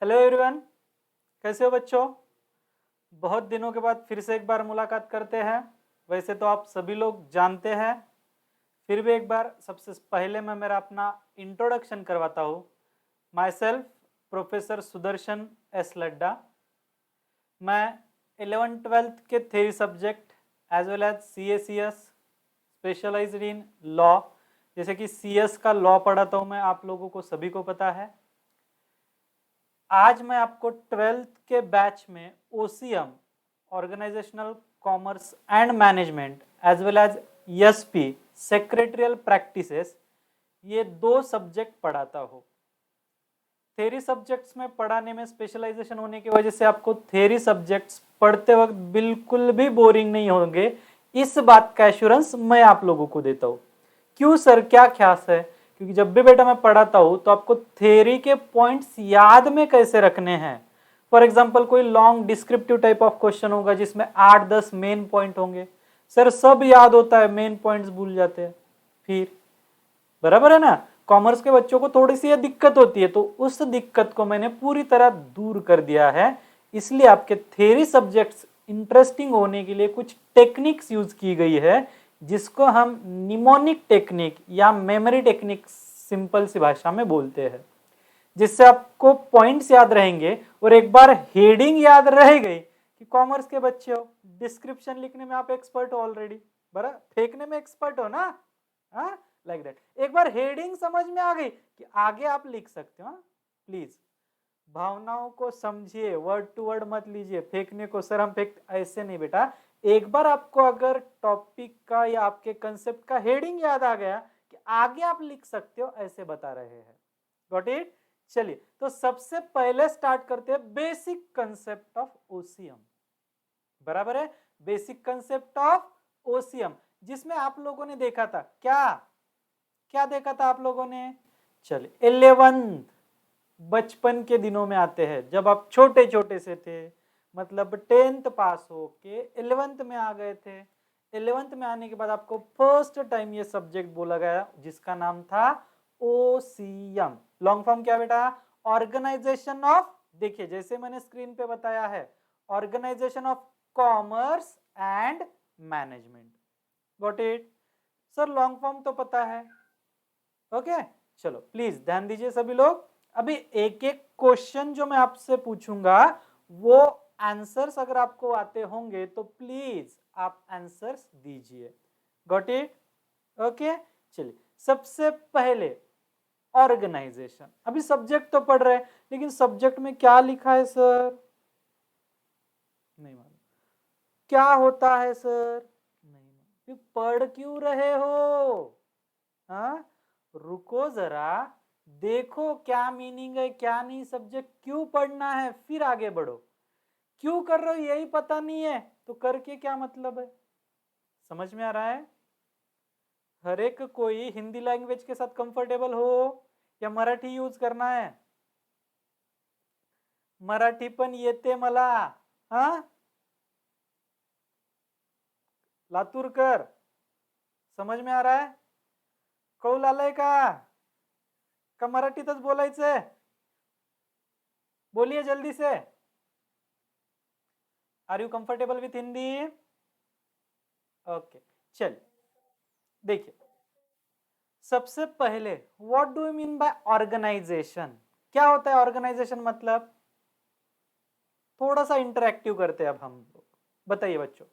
Hello everyone, कैसे हो बच्चों। बहुत दिनों के बाद फिर से एक बार मुलाकात करते हैं। वैसे तो आप सभी लोग जानते हैं, फिर भी एक बार सबसे पहले मैं मेरा अपना इंट्रोडक्शन करवाता हूँ। Myself professor Sudarshan S Laddha. मैं 11th-12th के theory subject as well as CA/CS specialised in law, जैसे कि CS का लॉ पढ़ाता हूँ मैं, आप लोगों को सभी को पता है। आज मैं आपको 12th के बैच में OCM organisational commerce and management as well as SP secretarial practices, ये दो सब्जेक्ट पढ़ाता हूँ। थ्योरी सब्जेक्ट्स में पढ़ाने में स्पेशलाइजेशन होने की वजह से आपको थ्योरी सब्जेक्ट्स पढ़ते वक्त बिल्कुल भी बोरिंग नहीं होंगे, इस बात का एश्योरेंस मैं आप लोगों को देता हूँ। क्यों सर, क्या ख्यास है? क्योंकि जब भी बेटा मैं पढ़ाता हूँ तो आपको थ्योरी के पॉइंट्स याद में कैसे रखने हैं। फॉर एग्जाम्पल कोई long descriptive type of question होगा जिसमें 8-10 मेन पॉइंट होंगे, सर सब याद होता है, मेन पॉइंट्स भूल जाते हैं फिर, बराबर है ना। कॉमर्स के बच्चों को थोड़ी सी दिक्कत होती है, तो उस दिक्कत को मैंने पूरी तरह दूर कर दिया है। इसलिए आपके थ्योरी सब्जेक्ट्स इंटरेस्टिंग होने के लिए कुछ टेक्निक्स यूज की गई है, जिसको हम निमोनिक टेक्निक या मेमोरी टेक्निक सिंपल सी भाषा में बोलते हैं, जिससे आपको पॉइंट्स याद रहेंगे और एक बार हेडिंग याद रह गई कि कॉमर्स के बच्चे हो, डिस्क्रिप्शन लिखने में आप एक्सपर्ट हो ऑलरेडी, बराबर, फेंकने में एक्सपर्ट हो ना, हाँ लाइक दैट। एक बार हेडिंग समझ में आ गई कि आगे आप लिख सकते हो। प्लीज भावनाओं को समझिए, वर्ड टू वर्ड मत लीजिए, फेंकने को सर हम फेंक, ऐसे नहीं बेटा। एक बार आपको अगर टॉपिक का या आपके कंसेप्ट का हेडिंग याद आ गया कि आगे आप लिख सकते हो, ऐसे बता रहे हैं। Got it? चलिए, तो सबसे पहले स्टार्ट करते हैं बेसिक कंसेप्ट ऑफ OCM, बराबर है। बेसिक कंसेप्ट ऑफ OCM, जिसमें आप लोगों ने देखा था क्या क्या देखा था आप लोगों ने? चलिए, 11 बचपन के दिनों में आते हैं, जब आप छोटे छोटे से थे, मतलब 10th पास हो के 11th में आ गए थे। 11th में आने के बाद आपको फर्स्ट टाइम ये सब्जेक्ट बोला गया, जिसका नाम था OCM। लॉन्ग फॉर्म क्या बेटा? ऑर्गेनाइजेशन ऑफ, देखिए जैसे मैंने स्क्रीन पे बताया है, organisation of commerce and management. Got it? Sir long form तो पता है, ओके। चलो प्लीज ध्यान दीजिए सभी लोग। अभी एक एक क्वेश्चन जो मैं आपसे पूछूंगा, वो आंसर्स अगर आपको आते होंगे तो प्लीज आप आंसर्स दीजिए। Got it? ओके। चलिए, सबसे पहले ऑर्गेनाइजेशन। अभी सब्जेक्ट तो पढ़ रहे हैं, लेकिन सब्जेक्ट में क्या लिखा है सर? नहीं मालूम। क्या होता है सर? नहीं मालूम। पढ़ क्यों रहे हो? हाँ, रुको जरा, देखो क्या मीनिंग है क्या नहीं, सब्जेक्ट क्यों पढ़ना है, फिर आगे बढ़ो। क्यों कर रहे हो यही पता नहीं है तो करके क्या मतलब है? समझ में आ रहा है? हर एक कोई हिंदी लैंग्वेज के साथ कंफर्टेबल हो या मराठी यूज करना है? मराठी पण येते मला, हा लातूरकर, समझ में आ रहा है? कौल आलंय का मराठीतच बोलायचंय? बोलिए जल्दी से। Are you comfortable with Hindi? Okay, चलिए देखिए, सबसे पहले what do you mean by organisation? क्या होता है ऑर्गेनाइजेशन? मतलब थोड़ा सा इंटरेक्टिव करते हैं अब हम लोग। बताइए बच्चों,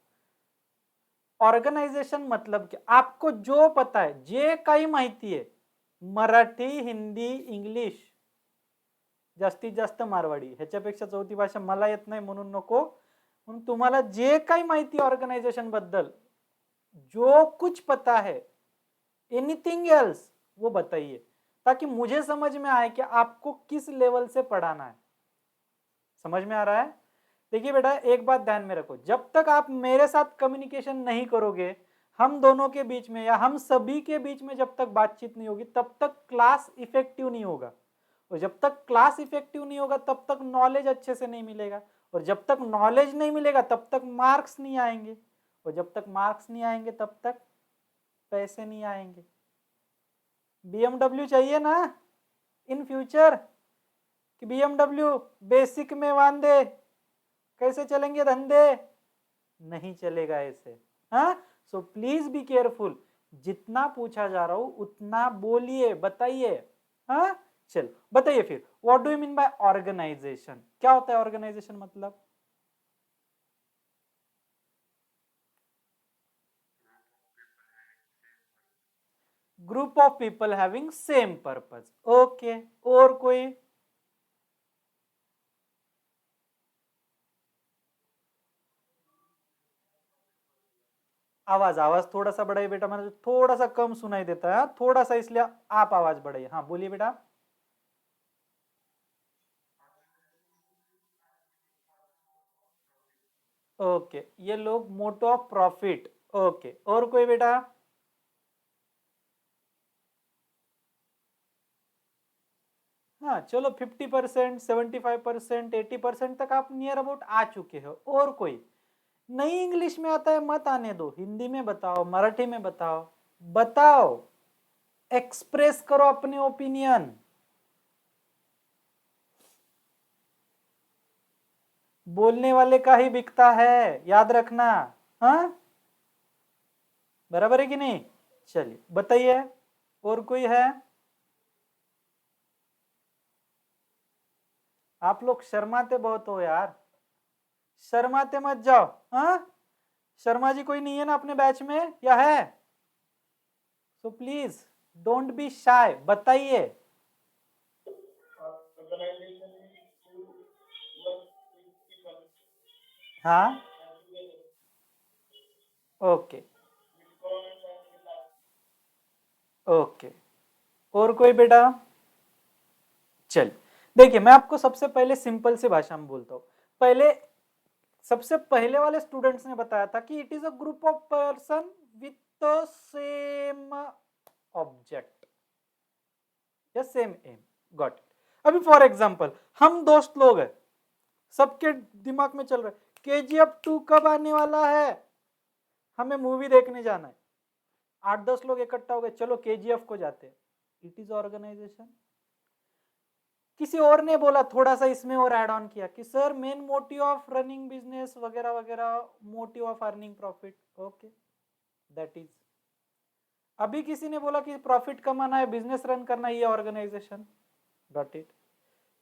ऑर्गेनायझेशन मतलब क्या? आपको जो पता है, जे काही माहिती आहे, मराठी, हिंदी, इंग्लिश, जास्तीत जास्त मारवाडी, ह्याच्यापेक्षा चौथी भाषा मला येत नाही म्हणून नको, म्हणून तुम्हाला जे काही माहिती ऑर्गेनायझेशन बद्दल, जो कुछ पता है, एनीथिंग एल्स, वो बताइए, ताकि मुझे समझ में आए कि आपको किस लेवल से पढ़ाना है। समझ में आ रहा है? देखिए बेटा, एक बात ध्यान में रखो, जब तक आप मेरे साथ कम्युनिकेशन नहीं करोगे, हम दोनों के बीच में या हम सभी के बीच में जब तक बातचीत नहीं होगी, तब तक क्लास इफेक्टिव नहीं होगा। और जब तक क्लास इफेक्टिव नहीं होगा, तब तक नॉलेज अच्छे से नहीं मिलेगा। और जब तक नॉलेज नहीं मिलेगा, तब तक मार्क्स नहीं आएंगे। और जब तक मार्क्स नहीं आएंगे, तब तक पैसे नहीं आएंगे। BMW चाहिए ना इन फ्यूचर? कि BMW बेसिक में वांदे, कैसे चलेंगे धंधे, नहीं चलेगा ऐसे। हाँ, सो प्लीज बी केयरफुल, जितना पूछा जा रहा हूं उतना बोलिए, बताइए। हाँ, चलो बताइए फिर, what do you mean by organisation, क्या होता है ऑर्गेनाइजेशन मतलब? Group of people having same purpose. Okay, और कोई? आवाज आवाज थोड़ा सा बढ़ाइए बेटा, मैंने थोड़ा सा कम सुनाई देता है थोड़ा सा, इसलिए आप आवाज बढ़ाइए। हाँ बोलिए बेटा। ओके, ये लोग मोटो ऑफ प्रॉफिट। ओके, और कोई बेटा? हाँ चलो, 50%, 75%, 80% तक आप नियर अबाउट आ चुके हो। और कोई? नहीं इंग्लिश में आता है मत आने दो, हिंदी में बताओ, मराठी में बताओ, बताओ, एक्सप्रेस करो अपने ओपिनियन। बोलने वाले का ही बिकता है, याद रखना। हाँ, बराबर है कि नहीं? चलिए बताइए, और कोई है? आप लोग शर्माते बहुत हो यार, शर्माते मत जाओ। हाँ, शर्मा जी कोई नहीं है ना अपने बैच में, या है? So please don't be shy, बताइए। हाँ, ओके ओके, और कोई बेटा? चल, देखिए मैं आपको सबसे पहले सिंपल सी भाषा में बोलता हूं। पहले, सबसे पहले वाले स्टूडेंट्स ने बताया था कि it is a group of person with same object या सेम एम। Got it. अभी फॉर एग्जांपल हम दोस्त लोग हैं, सबके दिमाग में चल रहा है KGF 2 कब आने वाला है, हमें मूवी देखने जाना है। 8-10 लोग इकट्ठा हो गए, चलो KGF को जाते हैं। It is organisation. किसी और ने बोला, थोड़ा सा इसमें और ऐड ऑन किया कि sir main motive of running business वगैरह वगैरह, motive of earning profit. Okay, that is. अभी किसी ने बोला कि प्रॉफिट कमाना है, बिजनेस रन करना है, ये ऑर्गेनाइजेशन। Got it.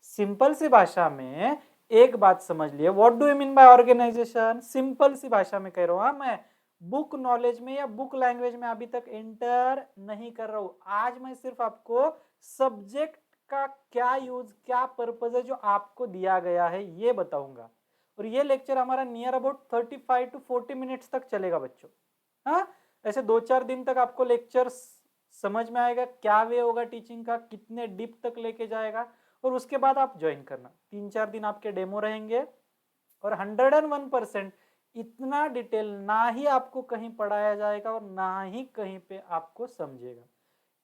सिंपल सी भाषा में एक बात समझ लिए, what do you mean by organization, simple सी भाषा में कह रहा हूं। हाँ, मैं बुक नॉलेज में या बुक लैंग्वेज में अभी तक एंटर नहीं कर रहा हूं। आज मैं सिर्फ आपको सब्जेक्ट का क्या यूज, क्या पर्पज है जो आपको दिया गया है, ये बताऊंगा। और ये लेक्चर हमारा नियर अबाउट 35 to 40 मिनट्स तक चलेगा बच्चों। हाँ, ऐसे 2-4 दिन तक आपको लेक्चर समझ में आएगा, क्या वे होगा टीचिंग का, कितने डीप तक लेके जाएगा। और उसके बाद आप ज्वाइन करना, 3-4 दिन आपके डेमो रहेंगे। और 101% इतना डिटेल ना ही आपको कहीं पढ़ाया जाएगा और ना ही कहीं पे आपको समझेगा।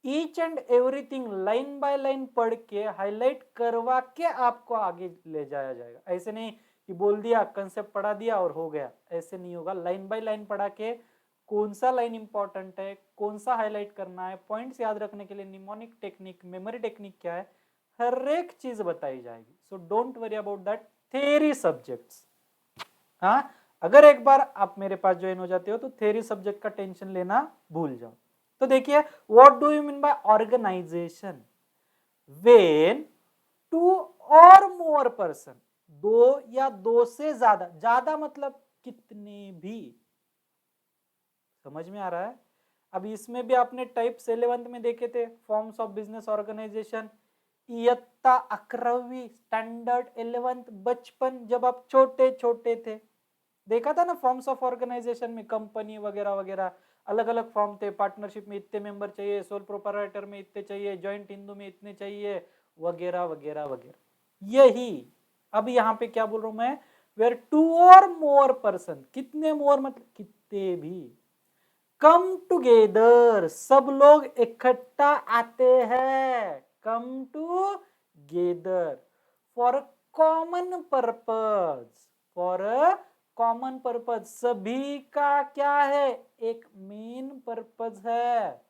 Each and everything line by line पढ़ के हाईलाइट करवा के आपको आगे ले जाया जाएगा। ऐसे नहीं कि बोल दिया, कंसेप्ट पढ़ा दिया और हो गया, ऐसे नहीं होगा। लाइन बाय लाइन पढ़ा के कौन सा लाइन इंपॉर्टेंट है, कौन सा हाईलाइट करना है, पॉइंट्स याद रखने के लिए निमोनिक टेक्निक, मेमोरी टेक्निक क्या है, हर एक चीज बताई जाएगी। So don't worry about that theory subjects. हाँ, अगर एक बार आप मेरे पास ज्वाइन हो जाते हो तो थेरी सब्जेक्ट का टेंशन लेना भूल जाओ। तो देखिए, what do you mean by organisation, when two और मोर पर्सन, दो या दो से ज्यादा, ज्यादा मतलब कितने भी। समझ में आ रहा है? अब इसमें भी आपने टाइप्स 11th में देखे थे, फॉर्म्स ऑफ बिजनेस ऑर्गेनाइजेशन, इयत्ता 11वीं, स्टैंडर्ड 11th, बचपन जब आप छोटे छोटे थे, देखा था ना फॉर्म्स ऑफ ऑर्गेनाइजेशन में, कंपनी वगैरह वगैरह अलग अलग फॉर्म थे। पार्टनरशिप में इतने मेंबर चाहिए, सोल प्रोप्राइटर में इतने चाहिए, जॉइंट हिंदू में इतने चाहिए, वगैरह वगैरह वगैरह। यही अब यहाँ पे क्या बोल रहा हूं मैं, वेयर टू और मोर पर्सन, कितने मोर मतलब कितने भी, कम टुगेदर, सब लोग इकट्ठा आते हैं, come together for common purpose, for common purpose, सभी का क्या है, एक मेन पर्पज है,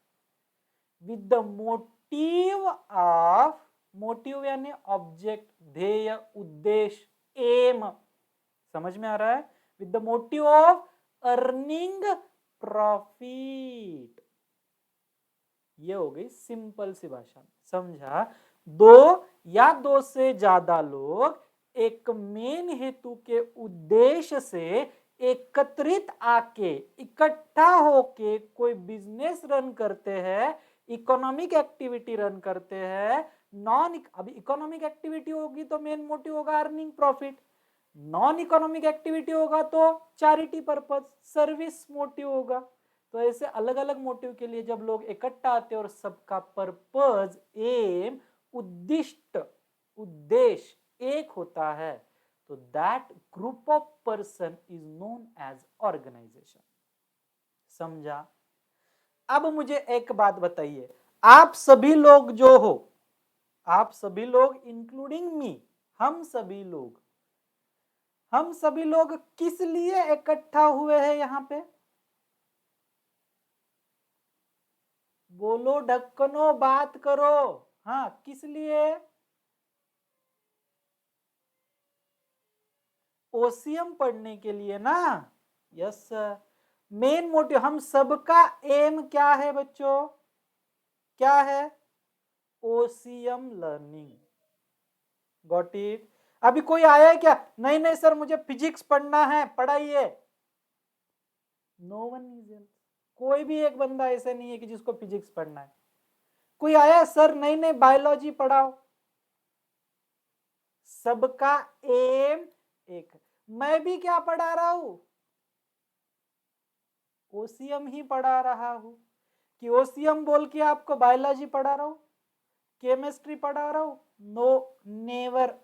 with the motive of motive यानी ऑब्जेक्ट, ध्येय, उद्देश्य, एम, समझ में आ रहा है, with the motive of earning profit. ये हो गई सिंपल सी भाषा में, समझा। दो या दो से ज्यादा लोग एक मेन हेतु के उद्देश्य से एकत्रित आके, इकट्ठा होके कोई बिजनेस रन करते हैं, इकोनॉमिक एक्टिविटी रन करते हैं। अभी इकोनॉमिक एक्टिविटी होगी तो मेन मोटिव होगा earning profit, non economic activity होगा तो चैरिटी पर्पस, सर्विस मोटिव होगा। तो ऐसे अलग अलग मोटिव के लिए जब लोग इकट्ठा आते हैं और सबका पर्पस, एम, उद्दिष्ट, उद्देश्य एक होता है, तो that group of person is known as organisation. समझा। अब मुझे एक बात बताइए, आप सभी लोग जो हो, आप सभी लोग इंक्लूडिंग मी, हम सभी लोग किस लिए इकट्ठा हुए हैं यहां पे? बोलो ढक्कनो, बात करो। हाँ, किस लिए? ओसीएम पढ़ने के लिए ना? Yes sir. मेन मोटिव, हम सबका एम क्या है बच्चों? क्या है? OCM learning. Got it? अभी कोई आया है क्या? नहीं नहीं सर मुझे फिजिक्स पढ़ना है, पढ़ाइए। नो वन इज, कोई भी एक बंदा ऐसा नहीं है कि जिसको फिजिक्स पढ़ना है। कोई आया सर नहीं नहीं बायोलॉजी पढ़ाओ। सबका एम एक। मैं भी क्या पढ़ा रहा हूं? ओसीएम ही पढ़ा रहा हूं। कि ओसीएम बोल के आपको बायोलॉजी पढ़ा रहा हूं, केमिस्ट्री पढ़ा रहा हूं? No, never.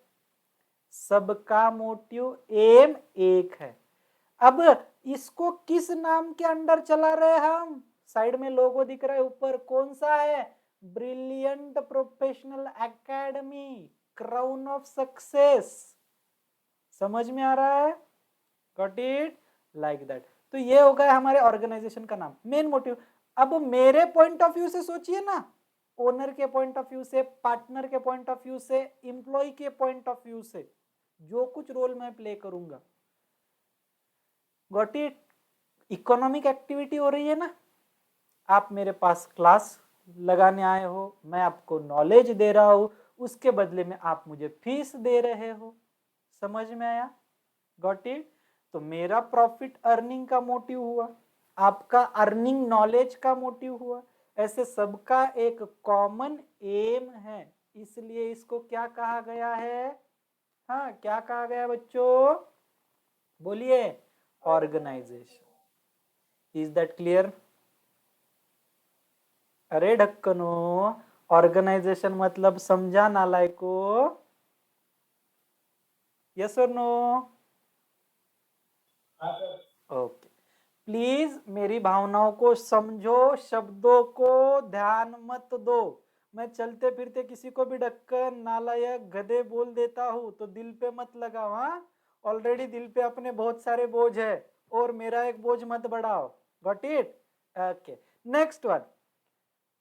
सबका मोटिव एम एक है। अब इसको किस नाम के अंडर चला रहे हम? साइड में लोगो दिख रहा है ऊपर, कौन सा है? Brilliant professional academy, crown of success. समझ में आ रहा है? Got it? Like that. तो ये हो गया हमारे ऑर्गेनाइजेशन का नाम, मेन मोटिव। अब मेरे पॉइंट ऑफ व्यू से सोचिए ना, ओनर के पॉइंट ऑफ व्यू से, पार्टनर के पॉइंट ऑफ व्यू से, इंप्लॉय के पॉइंट ऑफ व्यू से, जो कुछ रोल मैं प्ले करूंगा। Got it? इकोनॉमिक एक्टिविटी हो रही है ना, आप मेरे पास क्लास लगाने आए हो, मैं आपको नॉलेज दे रहा हूं, उसके बदले में आप मुझे फीस दे रहे हो। समझ में आया? Got it? तो मेरा प्रॉफिट अर्निंग का मोटिव हुआ, आपका अर्निंग नॉलेज का मोटिव हुआ। ऐसे सबका एक कॉमन एम है, इसलिए इसको क्या कहा गया है? हाँ, क्या कहा गया बच्चों? बोलिए। ऑर्गेनाइजेशन। Is that clear? अरे ढक्कनो, ऑर्गेनाइजेशन मतलब समझा नालायको? यस और नो? ओके। प्लीज मेरी भावनाओं को समझो, शब्दों को ध्यान मत दो। मैं चलते फिरते किसी को भी ढक्कन, नालायक, गधे बोल देता हूं तो दिल पे मत लगाओ। हाँ, ऑलरेडी दिल पे अपने बहुत सारे बोझ है, और मेरा एक बोझ मत बढ़ाओ। Got it? Okay, next one.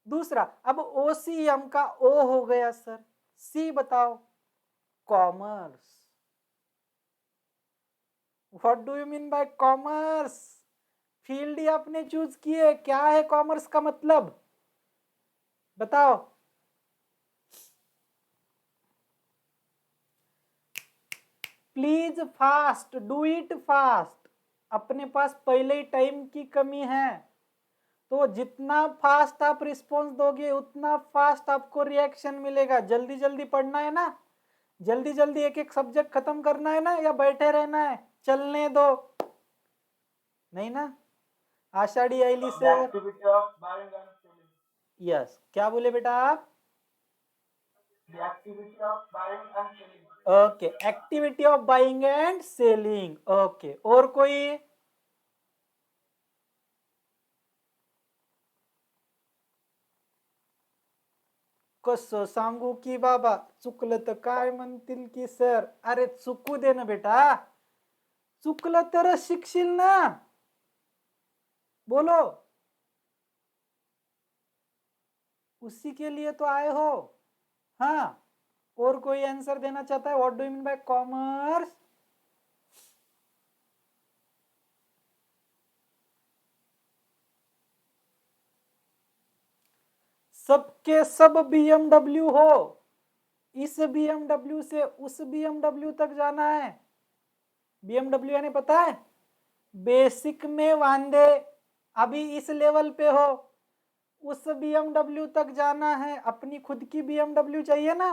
दूसरा, अब ओसीएम का ओ हो गया सर, सी बताओ। Commerce. What do you mean by commerce? Field ही आपने चूज किए, क्या है कॉमर्स का मतलब? बताओ। Please fast, do it fast. अपने पास पहले ही टाइम की कमी है, तो जितना फास्ट आप रिस्पॉन्स दोगे उतना फास्ट आपको रिएक्शन मिलेगा। जल्दी जल्दी पढ़ना है ना, जल्दी जल्दी एक एक सब्जेक्ट खत्म करना है ना, या बैठे रहना है? चलने दो, नहीं ना? आषाढ़ी आईली से यस, क्या बोले बेटा आप? Okay, activity of buying and selling. Okay, और कोई? कसं सांगू की बाबा, चुकलं तर काय म्हणतील की सर? अरे चुकू दे ना बेटा, चुकलं तर शिकशील ना, बोलो। उसी के लिए तो आए हो। हाँ, और कोई आंसर देना चाहता है? What do you mean by commerce? सबके सब BMW हो, इस BMW से उस BMW तक जाना है। BMW यानी पता है, बेसिक में वांदे, अभी इस लेवल पे हो, उस BMW तक जाना है। अपनी खुद की BMW चाहिए ना,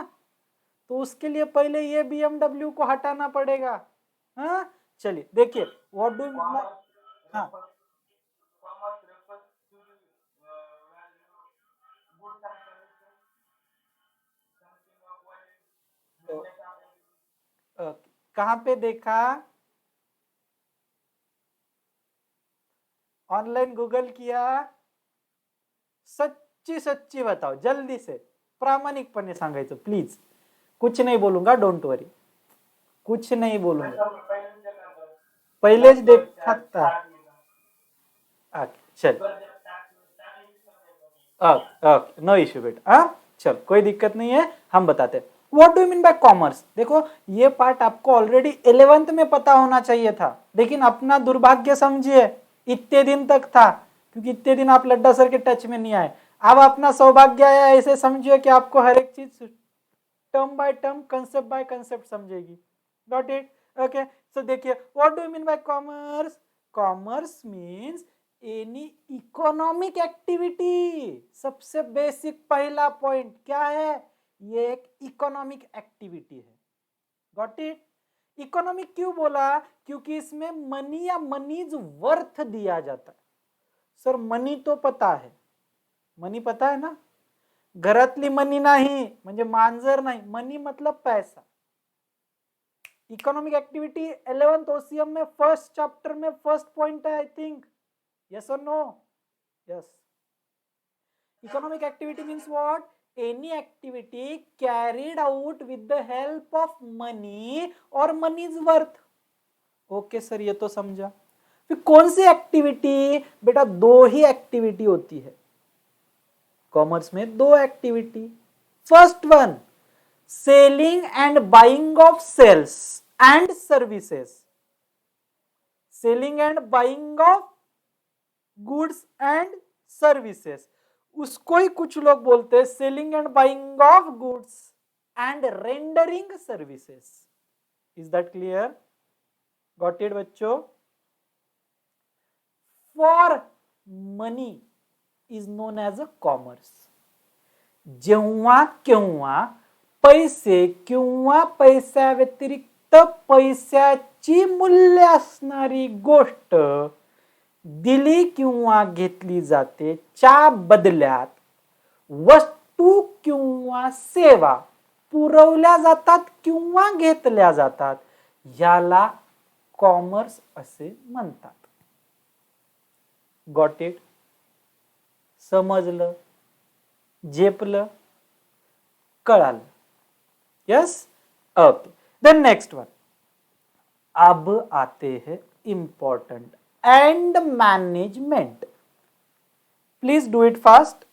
तो उसके लिए पहले ये BMW को हटाना पड़ेगा। हाँ चलिए देखिए, व्हाट डू हाँ कहाँ पे देखा? ऑनलाइन गूगल किया? सच्ची सच्ची बताओ जल्दी से, प्रामाणिकपणे सांगायचं प्लीज, कुछ नहीं बोलूंगा, डोंट वरी, कुछ नहीं बोलूंगा, पहिलेच देखा था। चल नो इश्यू बेटा, हाँ चल कोई दिक्कत नहीं है, हम बताते हैं। What do you mean by commerce? देखो ये पार्ट आपको ऑलरेडी 11th में पता होना चाहिए था, लेकिन अपना दुर्भाग्य समझिए इतने दिन तक था, क्योंकि इतने दिन आप लड्डा सर के टच में नहीं आए। अब अपना सौभाग्य आया, ऐसे समझिए कि आपको हर एक चीज term by term, concept by concept समझेगी। Got it? ओके, सो देखिए, what do you mean by commerce? Commerce means any economic activity. सबसे बेसिक पहला पॉइंट क्या है? ये एक इकोनॉमिक एक्टिविटी है। Got it? इकोनॉमिक क्यों बोला? क्योंकि इसमें मनी या मनीज वर्थ दिया जाता है। सर मनी तो पता है, मनी पता है ना, घरातली मनी नाही, म्हणजे मांजर नाही, मनी मतलब पैसा। इकोनॉमिक एक्टिविटी 11th OCM में फर्स्ट चैप्टर में फर्स्ट पॉइंट है, आई थिंक। यस और no? Yes. Economic activity means what? Any activity carried out with the help of money और मनीज वर्थ। ओके सर, ये तो समझा। फिर कौन सी एक्टिविटी? बेटा दो ही एक्टिविटी होती है कॉमर्स में, दो activity. First one, selling and buying of sales and services. Selling and buying of goods and services, उसको ही कुछ लोग बोलते हैं selling and buying of goods and rendering services. Is that clear? Got it बच्चों? For money is known as a commerce. जेव्हा केव्हा पैसे किंवा पैसा व्यतिरिक्त पैशाची मूल्य असणारी गोष्ट दिली किंवा घेतली जाते, च्या बदल्यात वस्तू किंवा सेवा पुरवल्या जातात किंवा घेतल्या जातात, याला कॉमर्स असे म्हणतात। Got it? समजलं? झेपलं? कळालं? Yes? Okay, then next one. अब आते हैं important, and management. Please do it fast,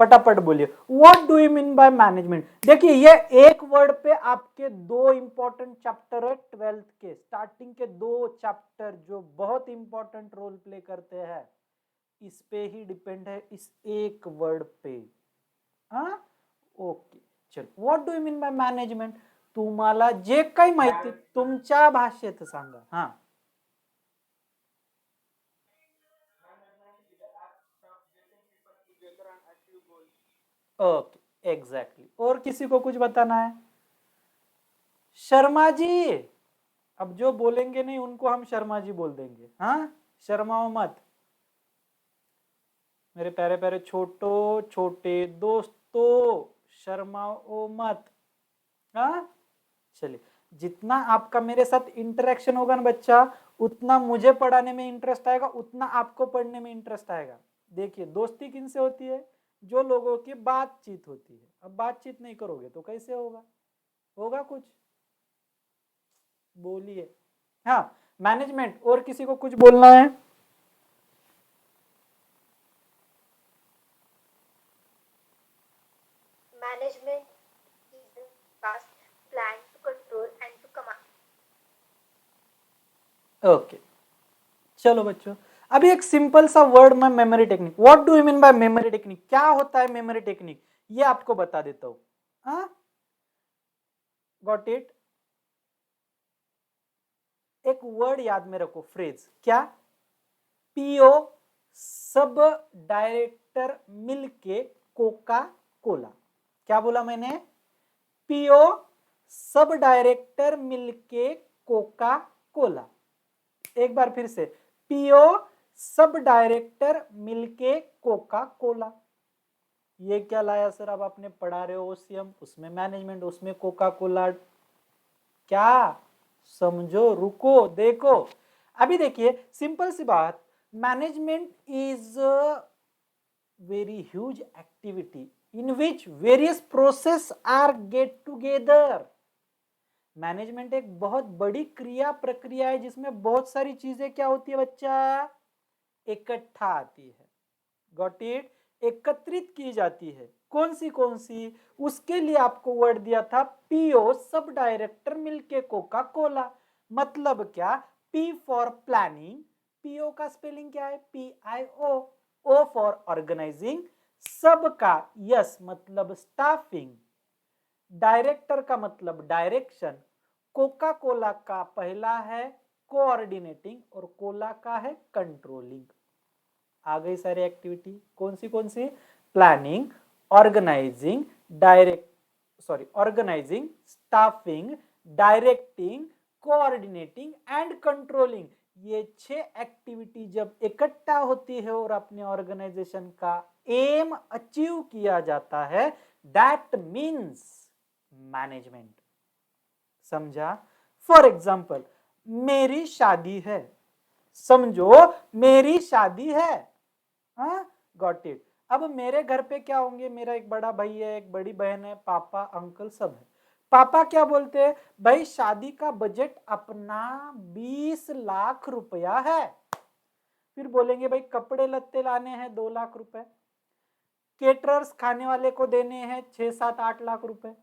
फटाफट बोलिए, what do you mean by management? देखिए ये एक वर्ड पे आपके दो इंपॉर्टेंट चैप्टर है 12th के, स्टार्टिंग के दो चैप्टर जो बहुत इंपॉर्टेंट रोल प्ले करते हैं, इस पे ही डिपेंड है, इस एक वर्ड पे। हाँ ओके, चल what do you mean bye management? तुम्हाला जे काही माहिती तुमच्या भाषेत सांगा। हाँ ओके, एग्जैक्टली। और किसी को कुछ बताना है? शर्मा जी, अब जो बोलेंगे नहीं उनको हम शर्मा जी बोल देंगे। हाँ शर्माओ मत मेरे प्यारे प्यारे छोटो छोटे दोस्तों, शर्माओ मत। हाँ चलिए, जितना आपका मेरे साथ इंटरेक्शन होगा ना बच्चा, उतना मुझे पढ़ाने में इंटरेस्ट आएगा, उतना आपको पढ़ने में इंटरेस्ट आएगा। देखिए दोस्ती किनसे होती है? जो लोगों की बातचीत होती है। अब बातचीत नहीं करोगे तो कैसे होगा? होगा कुछ? बोलिए। हाँ मैनेजमेंट, और किसी को कुछ बोलना है? Management is the ओके चलो बच्चों, अभी एक सिंपल सा वर्ड में memory technique, what do you mean bye memory technique, क्या होता है मेमोरी टेक्निक, ये आपको बता देता हूं। हाँ, गॉट इट। एक वर्ड याद में रखो, फ्रेज, क्या, पीओ सब डायरेक्टर मिलके कोका कोला। क्या बोला मैंने, पीओ सब डायरेक्टर मिलके कोका कोला। एक बार फिर से, पीओ सब डायरेक्टर मिलके कोका कोला। ये क्या लाया सर, अब आपने पढ़ा रहे हो ओसीएम, उसमें मैनेजमेंट, उसमें कोका कोला, क्या समझो, रुको देखो। अभी देखिए सिंपल सी बात, management is very huge activity in which various process are get together. Management एक बहुत बड़ी क्रिया प्रक्रिया है जिसमें बहुत सारी चीजें क्या होती है बच्चा, इकट्ठा आती है, गॉट इट, एकत्रित की जाती है। कौन सी, उसके लिए आपको वर्ड दिया था पीओ सब डायरेक्टर मिलके कोका कोला। मतलब क्या, पी फॉर प्लानिंग, पीओ का स्पेलिंग क्या है, PIO, ओ फॉर ऑर्गेनाइजिंग, सब का यस मतलब स्टाफिंग, डायरेक्टर का मतलब डायरेक्शन, कोका कोला का पहला है कोऑर्डिनेटिंग और कोला का है कंट्रोलिंग। आ गई सारी एक्टिविटी, कौन सी, planning, organizing, organizing, staffing, directing, coordinating and controlling. ये 6 एक्टिविटी जब इकट्ठा होती है और अपने ऑर्गेनाइजेशन का एम अचीव किया जाता है, दैट मीन्स मैनेजमेंट। समझा। फॉर एग्जाम्पल, मेरी शादी है, समझो मेरी शादी है, गॉट इट। अब मेरे घर पे क्या होंगे, मेरा एक बड़ा भाई है, एक बड़ी बहन है, पापा अंकल सब है। पापा क्या बोलते हैं, भाई शादी का बजट अपना 20 लाख रुपया है। फिर बोलेंगे भाई कपड़े लत्ते लाने हैं 2 लाख रुपए, केटरर्स खाने वाले को देने हैं 6-7-8 लाख रुपए,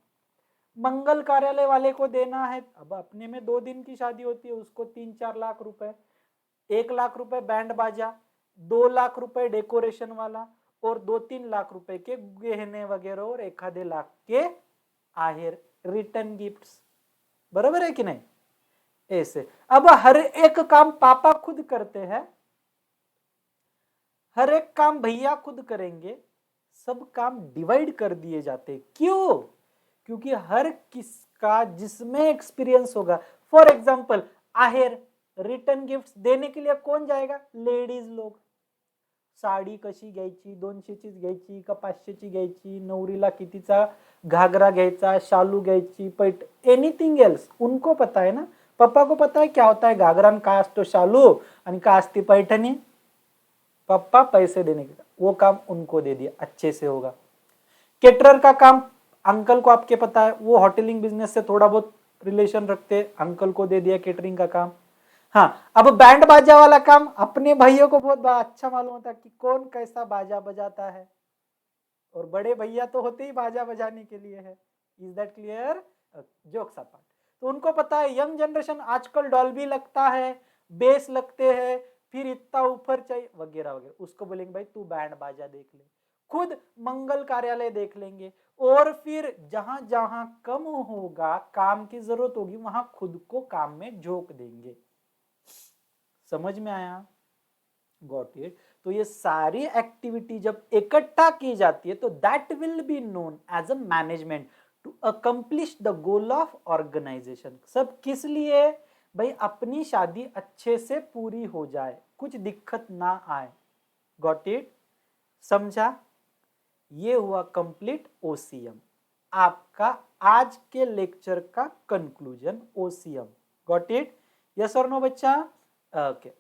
मंगल कार्यालय वाले को देना है, अब अपने में 2 दिन की शादी होती है उसको 3-4 लाख रुपए, 1 लाख रुपए बैंड बाजा, 2 लाख रुपए डेकोरेशन वाला और 2-3 लाख रुपए के गहने वगैरह और 1-1.5 लाख के आहेर रिटर्न गिफ्ट्स। बराबर है कि नहीं, ऐसे। अब हर एक काम पापा खुद करते हैं, हर एक काम भैया खुद करेंगे, सब काम डिवाइड कर दिए जाते। क्यों, क्योंकि हर किसका जिसमें एक्सपीरियंस होगा। For example, Aher return gift देने के लिए कौन जाएगा, लेडीज लोग। साडी कशी घ्यायची, 200चीच घ्यायची का 500ची घ्यायची, नवरीला कितीचा घागरा घ्यायचा, शालू घ्यायची, पैठ, एनीथिंग एल्स, उनको पता है ना। पप्पा को पता है क्या होता है घागरा, काय असतो शालू आणि काय असती पैठणी। पप्पा पैसे देने के, वो काम उनको दे दिया, अच्छे से होगा। केटरर का काम अंकल को आपके पता है, वो होटलिंग बिजनेस से थोड़ा बहुत रिलेशन रखते, अंकल को दे दिया केटरिंग का काम। हाँ, अब बैंड बाजा वाला काम अपने भाइयों को बहुत अच्छा मालूम होता है कि कौन कैसा बाजा बजाता है, और बड़े भैया तो होते ही बाजा बजाने के लिए है। Is that clear, jokes apart. तो उनको पता है यंग जनरेशन आजकल डॉल्बी लगता है, बेस लगते हैं, फिर इतना ऊपर चाहिए वगैरह वगैरह, उसको बोलेंगे भाई तू बैंड बाजा देख ले। खुद मंगल कार्यालय देख लेंगे, और फिर जहां जहां कम होगा, काम की जरूरत होगी, वहां खुद को काम में झोंक देंगे। समझ में आया, गॉट इट। तो ये सारी एक्टिविटी जब इकट्ठा की जाती है तो that will be known as a management to accomplish the goal of organisation. सब किस लिए, भाई अपनी शादी अच्छे से पूरी हो जाए, कुछ दिक्कत ना आए, गॉट इट, समझा। ये हुआ कंप्लीट ओसीएम, आपका आज के लेक्चर का conclusion OCM, got it, yes और नो बच्चा, ओके।